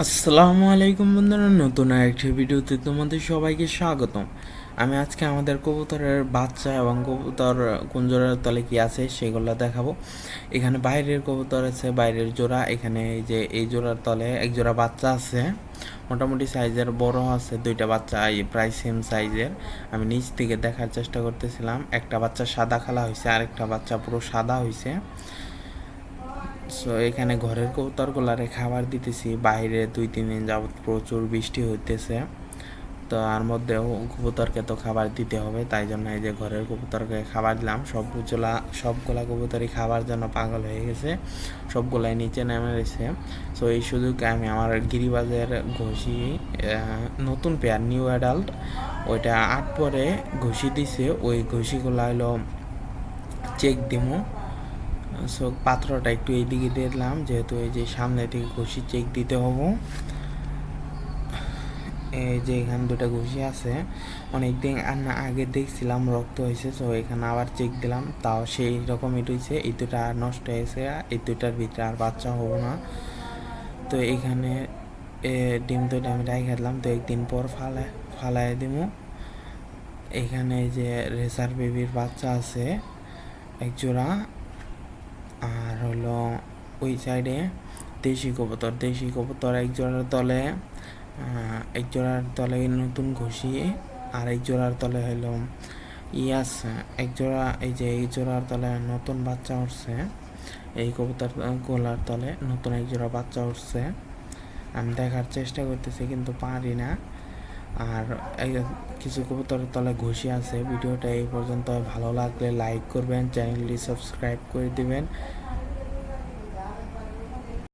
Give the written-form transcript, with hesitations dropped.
আসসালামু আলাইকুম বন্ধুরা, নতুন আরেকটি ভিডিওতে তোমাদের সবাইকে স্বাগতম। আমি আজকে আমাদের কবুতরের বাচ্চা এবং কবুতর কোন জোড়ার তলে কি আছে সেগুলো দেখাবো। এখানে বাইরের কবুতর আছে, বাইরের জোড়া। এখানে এই যে এই জোড়ার তলে এক জোড়া বাচ্চা আছে, মোটামুটি সাইজের বড় আছে, দুইটা বাচ্চা প্রায় সেম সাইজের। আমি নিচ থেকে দেখার চেষ্টা করতেছিলাম। একটা বাচ্চা সাদা কালা হয়েছে, আরেকটা বাচ্চা পুরো সাদা হয়েছে। সো এখানে ঘরের কবুতরগুলারে খাবার দিতেছি। বাইরে 2-3 দিন যাবত প্রচুর বৃষ্টি হইতেছে, তো আর মধ্যেও কবুতরকে তো খাবার দিতে হবে, তাই জন্য এই যে ঘরের কবুতরকে খাবার দিলাম। সবগুলা কবুতরই খাবার জন্য পাগল হয়ে গেছে, সবগুলাই নিচে নেমে গেছে। সো এই সুযোগে আমি আমার গিরিবাজের ঘষি, নতুন পেয়ার নিউ অ্যাডাল্ট, ওইটা 8 পরে ঘষি দিছে। ওই ঘষিগুলো হলো চেক দিমু। সো পাত্রটা একটু এইদিকে দিলাম, যেহেতু এই যে সামনে থেকে ঘষি চেক দিতে হবো। এই যে এখানে দুটা ঘষি আছে, অনেকদিন আগে দেখছিলাম রক্ত হয়েছে, তো এখানে আবার চেক দিলাম, তাও সেই রকমই রয়েছে। এই দুটা নষ্ট হয়েছে, এই দুটার ভিতরে আর বাচ্চা হবো না। তো এইখানে ডিম দুটো আমি রাখি দিলাম, তো একদিন পর ফালাই দিব। এখানে যে রেসার বেবির বাচ্চা আছে এক জোড়া, আর হলো ওই সাইডে দেশি কবুতর এক জোড়ার তলে নতুন ঘষি, আর এক জোড়ার তলে হলো আছে এক জোড়া। এই জোড়ার তলে নতুন বাচ্চা উঠছে, এই কবুতর গোলার তলে নতুন এক জোড়া বাচ্চা উঠছে। আমি দেখার চেষ্টা করতেছি কিন্তু পারি না। আর কিছু কবুতরের তলে ঘষি আছে। ভিডিওটা এই পর্যন্ত ভালো লাগলে লাইক করবেন, চ্যানেলটি সাবস্ক্রাইব করে দিবেন।